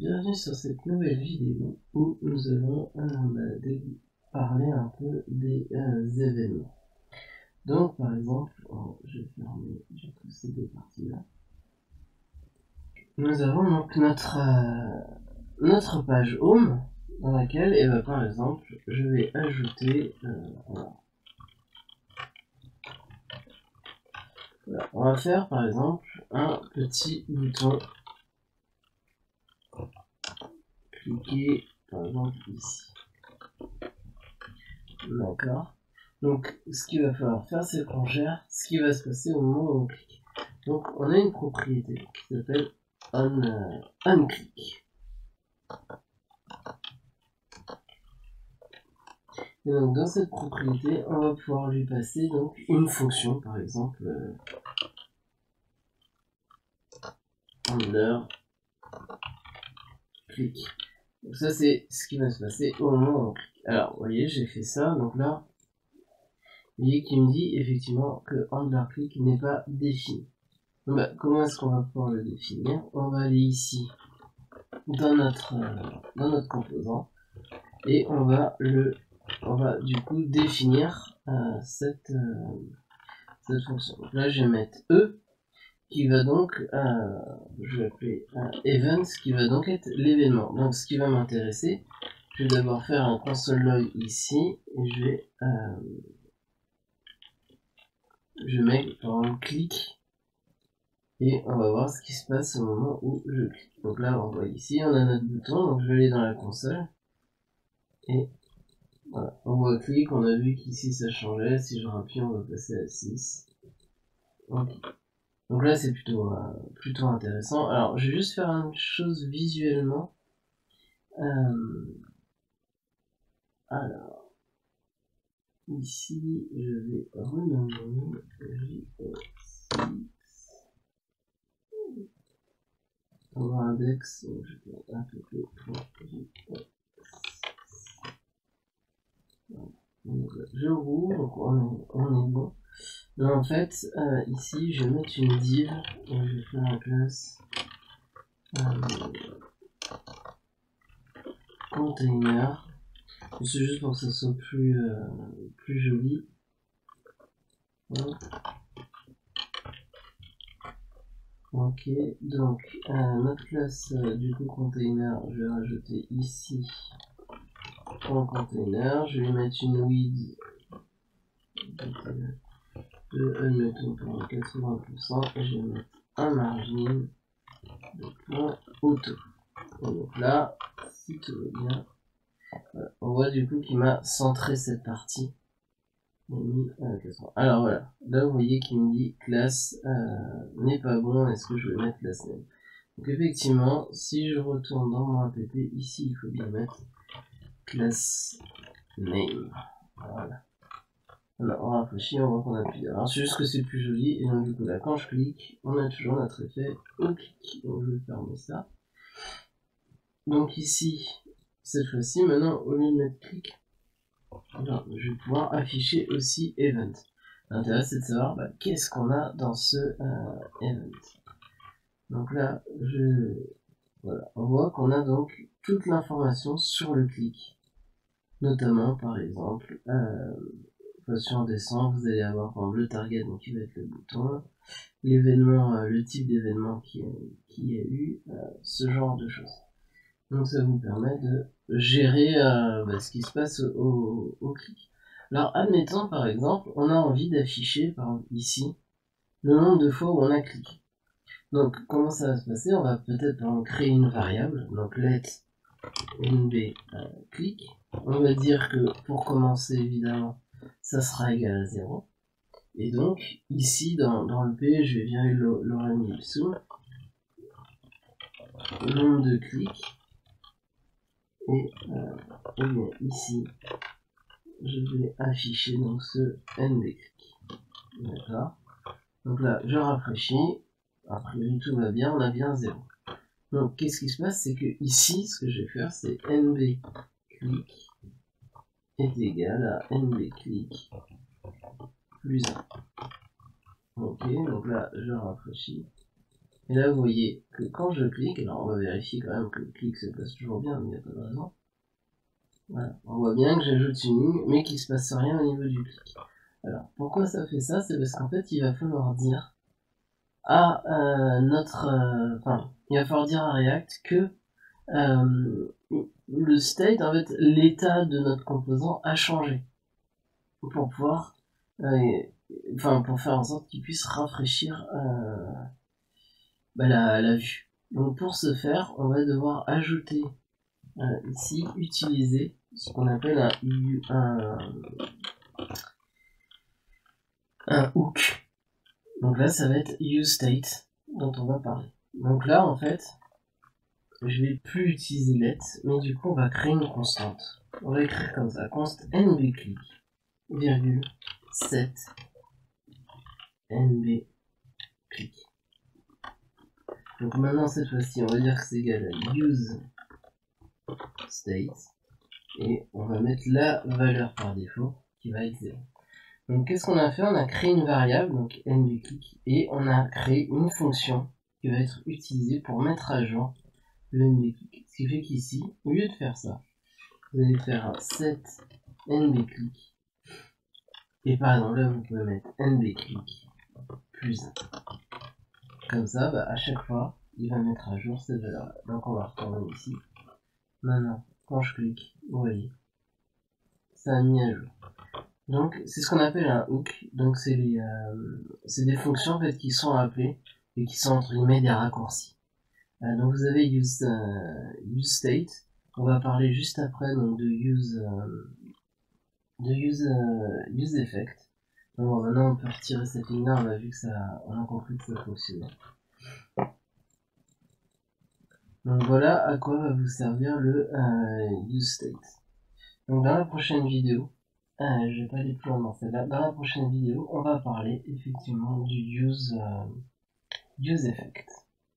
bienvenue sur cette nouvelle vidéo où nous allons parler un peu des événements. Donc par exemple, je vais fermer du coup ces deux parties là. Nous avons donc notre page home dans laquelle, par exemple, je vais ajouter voilà, on va faire par exemple un petit bouton. Cliquez par exemple ici. D'accord. Donc ce qu'il va falloir faire, c'est qu'on gère ce qui va se passer au moment où on clique. Donc on a une propriété qui s'appelle onClick. Et donc dans cette propriété, on va pouvoir lui passer donc une fonction, par exemple handler click. Donc ça c'est ce qui va se passer au moment où on clique. Alors vous voyez, j'ai fait ça, donc là vous voyez qu'il me dit effectivement que handler click n'est pas défini. Donc, comment est-ce qu'on va pouvoir le définir? On va aller ici dans notre composant et on va du coup définir cette fonction. Donc là je vais mettre E qui va donc je vais appeler event qui va donc être l'événement. Donc ce qui va m'intéresser, je vais d'abord faire un console log ici et je vais mettre par exemple clic et on va voir ce qui se passe au moment où je clique. Donc là on voit ici on a notre bouton, donc je vais aller dans la console et voilà, on voit clic, on a vu qu'ici ça changeait, si je rappuie on va passer à 6. Okay. Donc là c'est plutôt intéressant. Alors je vais juste faire une chose visuellement. Alors ici je vais renommer J6 pour index, je vais appeler J6. Je roule, donc on est bon. Donc en fait, ici je vais mettre une div, et je vais faire la classe container. C'est juste pour que ça soit plus joli. Voilà. Ok, donc notre classe du coup container, je vais rajouter ici en container, je vais mettre une width de admettons pour 80% et je vais mettre un margin de point auto. Et donc là, si tout va bien, voilà, on voit du coup qu'il m'a centré cette partie. Alors voilà, là vous voyez qu'il me dit classe n'est pas bon, est-ce que je vais mettre classe name? Donc effectivement, si je retourne dans mon app, ici il faut bien mettre classe name. Voilà. Alors on rafraîchit, on voit qu'on a plus. Alors c'est juste que c'est plus joli, et donc du coup là quand je clique, on a toujours notre effet au clic. Donc je vais fermer ça. Donc ici, cette fois-ci, maintenant au lieu de mettre clic, alors, je vais pouvoir afficher aussi event. L'intérêt c'est de savoir qu'est-ce qu'on a dans ce event. Donc là, voilà, on voit qu'on a donc toute l'information sur le clic. Notamment par exemple, si on descend, vous allez avoir par exemple, le target, donc qui va être le bouton, l'événement, le type d'événement qui a eu, ce genre de choses. Donc ça vous permet de gérer ce qui se passe au clic. Alors admettons par exemple, on a envie d'afficher par exemple, ici le nombre de fois où on a cliqué. Donc comment ça va se passer? On va peut-être créer une variable, donc let nb click. On va dire que pour commencer évidemment ça sera égal à 0. Et donc ici dans le P je vais bien lorem ipsum nombre de clics et bien ici je vais afficher donc ce nb click. D'accord. Donc là je rafraîchis, a priori tout va bien, on a bien 0. Donc qu'est-ce qui se passe, c'est que ici ce que je vais faire c'est nb click est égal à nb click plus 1. Ok, donc là je rafraîchis Et là, vous voyez que quand je clique, alors on va vérifier quand même que le clic se passe toujours bien, mais il n'y a pas de raison. Voilà. On voit bien que j'ajoute une ligne, mais qu'il ne se passe rien au niveau du clic. Alors, pourquoi ça fait ça? C'est parce qu'en fait, il va falloir dire à il va falloir dire à React que le state, en fait, l'état de notre composant a changé pour pouvoir, pour faire en sorte qu'il puisse rafraîchir la vue. Donc pour ce faire, on va devoir ajouter ici, utiliser ce qu'on appelle un hook. Donc là, ça va être useState dont on va parler. Donc là, en fait, je vais plus utiliser let, mais du coup, on va créer une constante. On va écrire comme ça, const nbclick, virgule, set nbclick. Donc maintenant, cette fois-ci, on va dire que c'est égal à useState, et on va mettre la valeur par défaut, qui va être 0. Donc qu'est-ce qu'on a fait? On a créé une variable, donc nbclick, et on a créé une fonction qui va être utilisée pour mettre à jour le nbclick. Ce qui fait qu'ici, au lieu de faire ça, vous allez faire un set nbclick, et par exemple là vous pouvez mettre nbclick plus 1. Comme ça, à chaque fois, il va mettre à jour cette valeur-là. Donc on va retourner ici. Maintenant, quand je clique, vous voyez, ça a mis à jour. Donc c'est ce qu'on appelle un hook. Donc c'est des fonctions en fait qui sont appelées et qui sont entre guillemets des raccourcis. Donc vous avez useState. On va parler juste après donc de useEffect. Donc maintenant on peut retirer cette ligne là. On a vu que on a compris que ça fonctionnait. Donc voilà à quoi va vous servir le useState. Donc dans la prochaine vidéo, je vais pas aller plus loin dans celle-là. Dans la prochaine vidéo, on va parler effectivement du useEffect.